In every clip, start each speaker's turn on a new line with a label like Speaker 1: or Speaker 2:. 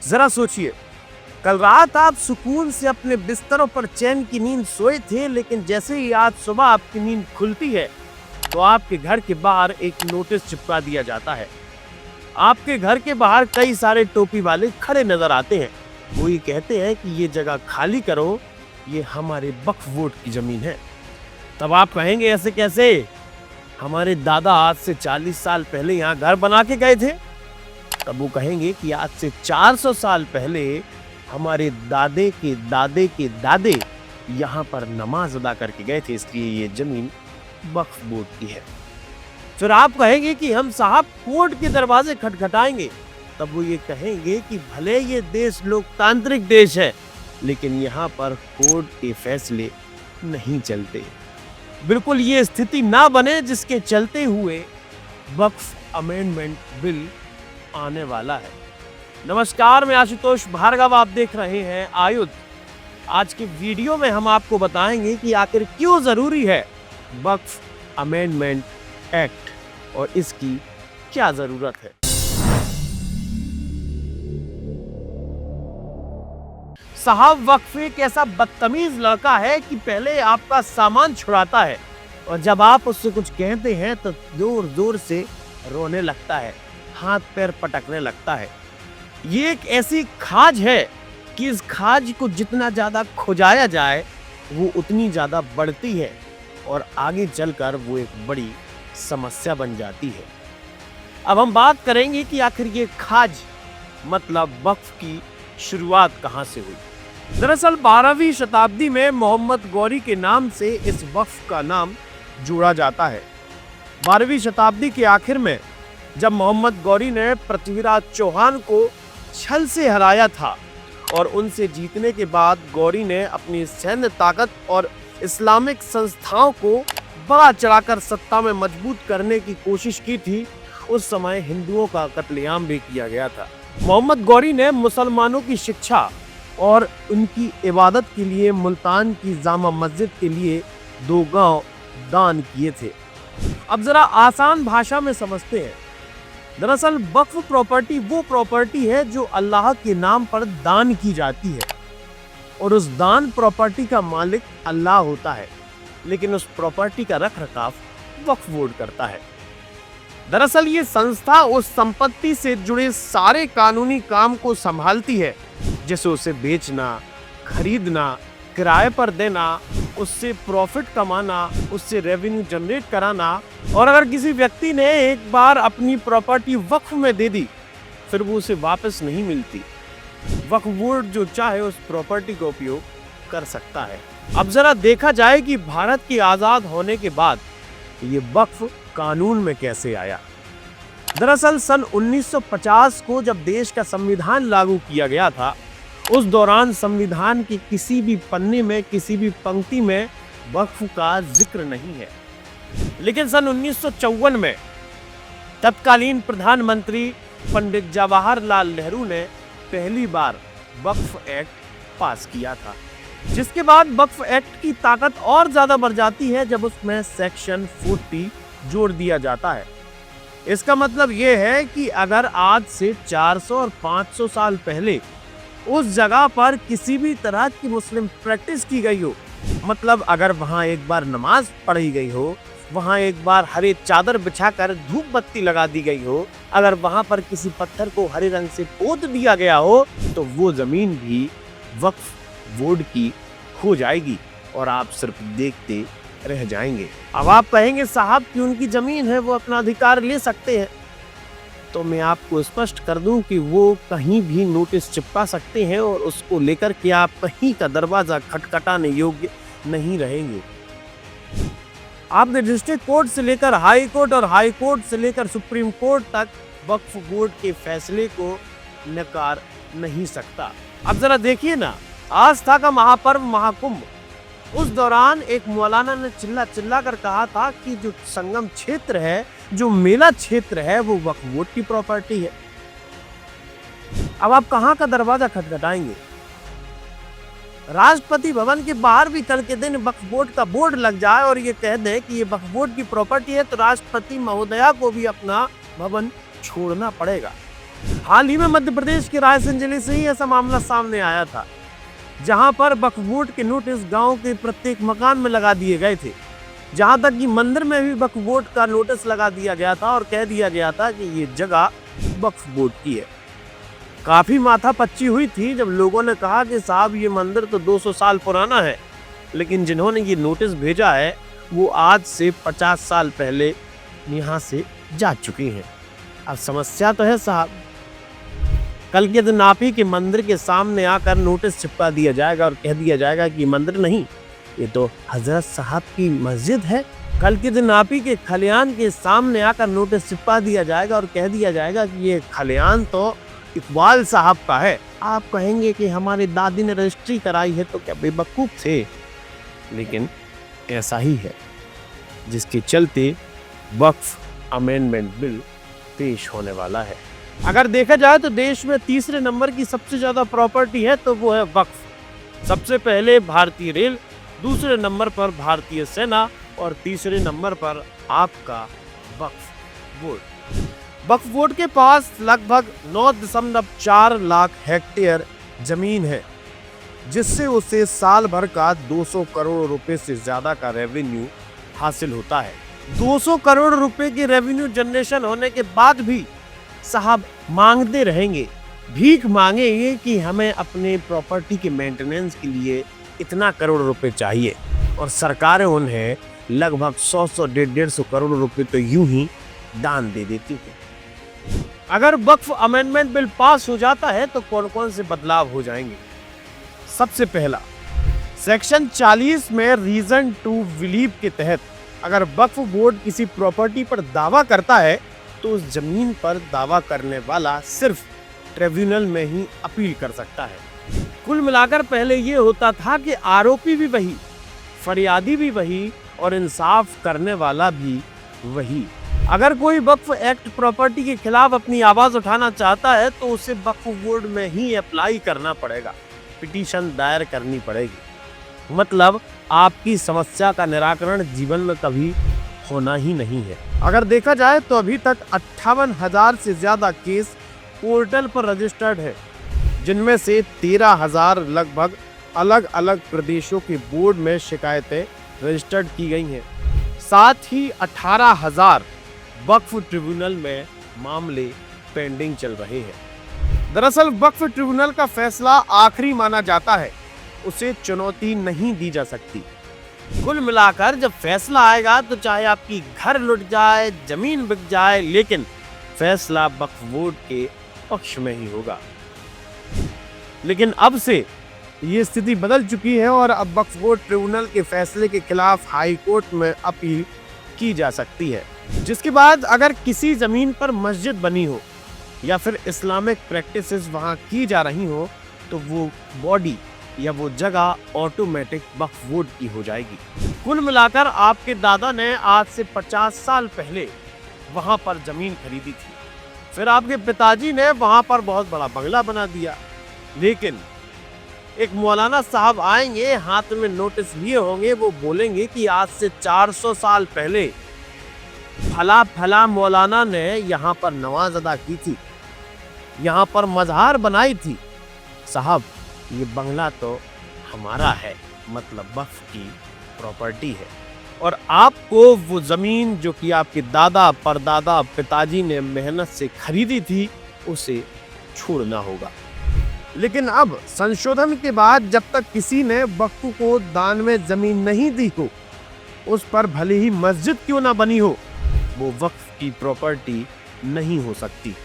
Speaker 1: जरा सोचिए, कल रात आप सुकून से अपने बिस्तरों पर चैन की नींद सोए थे, लेकिन जैसे ही आज सुबह आपकी नींद खुलती है तो आपके घर के बाहर एक नोटिस चिपका दिया जाता है। आपके घर के बाहर कई सारे टोपी वाले खड़े नजर आते हैं। वो ये कहते हैं कि ये जगह खाली करो, ये हमारे वक्फ बोर्ड की जमीन है। तब आप कहेंगे ऐसे कैसे? हमारे दादा आज से 40 साल पहले यहाँ घर बना के गए थे। तब वो कहेंगे कि आज से 400 साल पहले हमारे दादे के दादे यहाँ पर नमाज अदा करके गए थे, इसलिए ये जमीन वक्फ बोर्ड की है। फिर आप कहेंगे कि हम साहब कोर्ट के दरवाजे खटखटाएंगे। तब वो ये कहेंगे कि भले ये देश लोकतांत्रिक देश है, लेकिन यहाँ पर कोर्ट के फैसले नहीं चलते। बिल्कुल ये स्थिति ना बने जिसके चलते हुए वक्फ अमेंडमेंट बिल आने वाला है। नमस्कार, मैं आशुतोष भार्गव, आप देख रहे हैं आयुध। आज के वीडियो में हम आपको बताएंगे कि आखिर क्यों जरूरी है वक्फ अमेंडमेंट एक्ट और इसकी क्या जरूरत है। साहब, वक्फ एक ऐसा बदतमीज लड़का है कि पहले आपका सामान छुड़ाता है और जब आप उससे कुछ कहते हैं तो जोर जोर से रोने लगता है, हाथ पैर पटकने लगता है। ये एक ऐसी खाज है कि इस खाज को जितना ज्यादा खुजाया जाए वो उतनी ज्यादा बढ़ती है और आगे चलकर वो एक बड़ी समस्या बन जाती है। अब हम बात करेंगे कि आखिर ये खाज मतलब वक्फ की शुरुआत कहां से हुई। दरअसल 12वीं शताब्दी में मोहम्मद गौरी के नाम से इस वक्फ का नाम जोड़ा जाता है। 12वीं शताब्दी के आखिर में जब मोहम्मद गौरी ने पृथ्वीराज चौहान को छल से हराया था और उनसे जीतने के बाद गौरी ने अपनी सैन्य ताकत और इस्लामिक संस्थाओं को बड़ा चढ़ाकर सत्ता में मजबूत करने की कोशिश की थी, उस समय हिंदुओं का कत्लेआम भी किया गया था। मोहम्मद गौरी ने मुसलमानों की शिक्षा और उनकी इबादत के लिए मुल्तान की जामा मस्जिद के लिए 2 गांव दान किए थे। अब जरा आसान भाषा में समझते हैं। दरअसल वक्फ प्रॉपर्टी वो प्रॉपर्टी है जो अल्लाह के नाम पर दान की जाती है और उस दान प्रॉपर्टी का मालिक अल्लाह होता है, लेकिन उस प्रॉपर्टी का रखरखाव वक्फ बोर्ड करता है। दरअसल ये संस्था उस संपत्ति से जुड़े सारे कानूनी काम को संभालती है, जैसे उसे बेचना, खरीदना, किराए पर देना, उससे प्रॉफिट कमाना, उससे रेवेन्यू जनरेट कराना। और अगर किसी व्यक्ति ने एक बार अपनी प्रॉपर्टी वक्फ में दे दी, फिर वो उसे वापस नहीं मिलती। वक्फ बोर्ड जो चाहे उस प्रॉपर्टी का उपयोग कर सकता है। अब जरा देखा जाए कि भारत के आजाद होने के बाद ये वक्फ कानून में कैसे आया। दरअसल सन 1950 को जब देश का संविधान लागू किया गया था, उस दौरान संविधान के किसी भी पन्ने में, किसी भी पंक्ति में वक्फ का जिक्र नहीं है। लेकिन सन 1954 में तत्कालीन प्रधानमंत्री पंडित जवाहरलाल नेहरू ने पहली बार वक्फ एक्ट पास किया था, जिसके बाद वक्फ एक्ट की ताकत और ज्यादा बढ़ जाती है जब उसमें सेक्शन 40 जोड़ दिया जाता है। इसका मतलब यह है कि अगर आज से 400 और 500 साल पहले उस जगह पर किसी भी तरह की मुस्लिम प्रैक्टिस की गई हो, मतलब अगर वहां एक बार नमाज पढ़ी गई हो, वहां एक बार हरे चादर बिछाकर धूप बत्ती लगा दी गई हो, अगर वहां पर किसी पत्थर को हरे रंग से पोत दिया गया हो, तो वो जमीन भी वक्फ बोर्ड की हो जाएगी और आप सिर्फ देखते रह जाएंगे। अब आप कहेंगे साहब कि उनकी जमीन है, वो अपना अधिकार ले सकते हैं। तो मैं आपको स्पष्ट कर दूं कि वो कहीं भी नोटिस चिपका सकते हैं और उसको लेकर के आप कहीं का दरवाजा खटखटाने योग्य नहीं रहेंगे। आपने डिस्ट्रिक्ट कोर्ट से लेकर हाई कोर्ट और हाई कोर्ट से लेकर सुप्रीम कोर्ट तक वक्फ बोर्ड के फैसले को नकार नहीं सकता। अब जरा देखिए ना, आस्था का महापर्व महाकुंभ, उस दौरान एक मौलाना ने चिल्ला कर कहा था कि जो संगम क्षेत्र है, जो मेला क्षेत्र है, वो वक्फ बोर्ड की प्रॉपर्टी है। अब आप कहां का दरवाजा खटखटाएंगे? राष्ट्रपति भवन के बाहर भी कल के दिन वक्फ बोर्ड का बोर्ड लग जाए और ये कह दे कि ये वक्फ बोर्ड की प्रॉपर्टी है, तो राष्ट्रपति महोदया को भी अपना भवन छोड़ना पड़ेगा। हाल ही में मध्य प्रदेश के रायसेन जिले से ही ऐसा मामला सामने आया था, जहां पर वक्फ बोर्ड के नोटिस गांव के प्रत्येक मकान में लगा दिए गए थे। जहां तक कि मंदिर में भी वक्फ बोर्ड का नोटिस लगा दिया गया था और कह दिया गया था कि ये जगह वक्फ बोर्ड की है। काफी माथापच्ची हुई थी जब लोगों ने कहा कि साहब ये मंदिर तो 200 साल पुराना है, लेकिन जिन्होंने ये नोटिस भेजा है वो आज से 50 साल पहले यहाँ से जा चुकी हैं। अब समस्या तो है साहब, कल के दिन आप ही के मंदिर के सामने आकर नोटिस चिपका दिया जाएगा और कह दिया जाएगा कि मंदिर नहीं, ये तो हजरत साहब की मस्जिद है। कल के दिन आप ही के खलियान के सामने आकर नोटिस चिपका दिया जाएगा और कह दिया जाएगा कि ये खलियान तो इकबाल साहब का है। आप कहेंगे कि हमारी दादी ने रजिस्ट्री कराई है, तो क्या बेवकूफ थे? लेकिन ऐसा ही है, जिसके चलते वक्फ अमेंडमेंट बिल पेश होने वाला है। अगर देखा जाए तो देश में तीसरे नंबर की सबसे ज्यादा प्रॉपर्टी है तो वो है वक्फ। सबसे पहले भारतीय रेल, दूसरे नंबर पर भारतीय सेना और तीसरे नंबर पर आपका वक्फ बोर्ड। वक्फ बोर्ड के पास लगभग 9.4 लाख हेक्टेयर जमीन है, जिससे उसे साल भर का 200 करोड़ रुपए से ज्यादा का रेवेन्यू हासिल होता है। 200 करोड़ रुपए की रेवेन्यू जनरेशन होने के बाद भी साहब मांगते रहेंगे, भीख मांगेंगे कि हमें अपने प्रॉपर्टी के मेंटेनेंस के लिए इतना करोड़ रुपए चाहिए, और सरकारें उन्हें लगभग 100-150 करोड़ रुपए तो यूं ही दान दे देती है। अगर वक्फ अमेंडमेंट बिल पास हो जाता है तो कौन कौन से बदलाव हो जाएंगे? सबसे पहला, सेक्शन 40 में रीजन टू बिलीव के तहत अगर वक्फ बोर्ड किसी प्रॉपर्टी पर दावा करता है तो उस जमीन पर दावा करने वाला सिर्फ ट्रिब्यूनल में ही अपील कर सकता है। कुल मिलाकर पहले ये होता था कि आरोपी भी वही, फरियादी भी वही और इंसाफ करने वाला भी वही। अगर कोई वक्फ एक्ट प्रॉपर्टी के खिलाफ अपनी आवाज उठाना चाहता है तो उसे वक्फ बोर्ड में ही अप्लाई करना पड़ेगा, पिटीशन दायर करनी पड़ेगी। मतलब आपकी समस्या का निराकरण जीवन में कभी होना ही नहीं है। अगर देखा जाए तो अभी तक 58,000 से ज्यादा केस पोर्टल पर रजिस्टर्ड है, जिनमें से 13,000 लगभग अलग अलग प्रदेशों के बोर्ड में शिकायतें रजिस्टर्ड की गई हैं। साथ ही 18,000 वक्फ ट्रिब्यूनल में मामले पेंडिंग चल रहे हैं। दरअसल वक्फ ट्रिब्यूनल का फैसला आखिरी माना जाता है, उसे चुनौती नहीं दी जा सकती। कुल मिलाकर जब फैसला आएगा तो चाहे आपकी घर लुट जाए, जमीन बिक जाए, लेकिन फैसला वक्फ बोर्ड के पक्ष में ही होगा। लेकिन अब से ये स्थिति बदल चुकी है और अब वक्फ बोर्ड ट्रिब्यूनल के फैसले के खिलाफ हाई कोर्ट में अपील की जा सकती है, जिसके बाद अगर किसी जमीन पर मस्जिद बनी हो या फिर इस्लामिक प्रैक्टिसेस वहां की जा रही हो तो वो बॉडी या वो जगह ऑटोमेटिक वक्फ बोर्ड की हो जाएगी। कुल मिलाकर आपके दादा ने आज से 50 साल पहले वहां पर जमीन खरीदी थी, फिर आपके पिताजी ने वहां पर बहुत बड़ा बंगला बना दिया, लेकिन एक मौलाना साहब आएंगे, हाथ में नोटिस लिए होंगे, वो बोलेंगे कि आज से 400 साल पहले फला फला मौलाना ने यहाँ पर नमाज अदा की थी, यहाँ पर मज़ार बनाई थी। साहब ये बंगला तो हमारा है, मतलब वक्फ की प्रॉपर्टी है, और आपको वो जमीन जो कि आपके दादा परदादा पिताजी ने मेहनत से खरीदी थी उसे छोड़ना होगा। लेकिन अब संशोधन के बाद जब तक किसी ने वक्फ को दान में जमीन नहीं दी हो, उस पर भले ही मस्जिद क्यों ना बनी हो, वो वक्फ की प्रॉपर्टी नहीं हो सकती।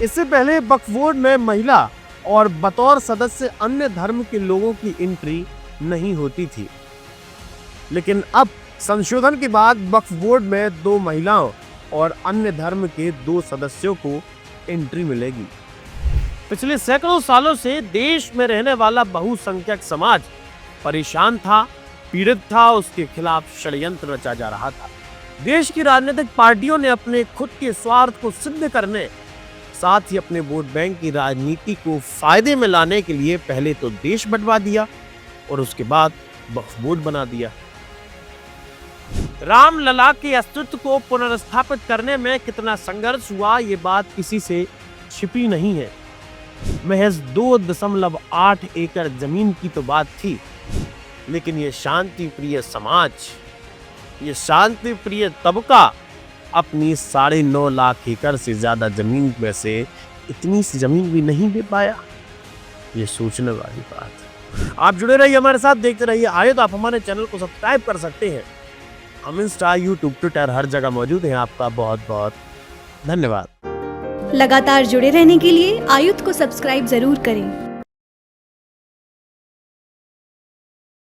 Speaker 1: इससे पहले वक्फ बोर्ड में महिला और बतौर सदस्य अन्य धर्म के लोगों की एंट्री नहीं होती थी, लेकिन अब संशोधन के बाद वक्फ बोर्ड में 2 महिलाओं और अन्य धर्म के 2 सदस्यों को एंट्री मिलेगी। पिछले सैकड़ों सालों से देश में रहने वाला बहुसंख्यक समाज परेशान था, पीड़ित था, उसके खिलाफ षड्यंत्र रचा जा रहा था। देश की राजनीतिक पार्टियों ने अपने खुद के स्वार्थ को सिद्ध करने, साथ ही अपने वोट बैंक की राजनीति को फायदे में लाने के लिए पहले तो देश बंटवा दिया और उसके बाद वक्फ बोर्ड बना दिया। रामलला के अस्तित्व को पुनर्स्थापित करने में कितना संघर्ष हुआ, ये बात किसी से छिपी नहीं है। महज 2.8 एकड़ जमीन की तो बात थी, लेकिन ये शांति प्रिय समाज, ये शांति प्रिय तबका अपनी 9.5 लाख एकड़ से ज्यादा जमीन में से इतनी सी जमीन भी नहीं दे पाया। ये सोचने वाली बात। आप जुड़े रहिए हमारे साथ, देखते रहिए आइए। तो आप हमारे चैनल को सब्सक्राइब कर सकते हैं। हम इंस्टा, यूट्यूब, ट्विटर हर जगह मौजूद हैं। आपका बहुत बहुत धन्यवाद।
Speaker 2: लगातार जुड़े रहने के लिए आयुध को सब्सक्राइब जरूर करें।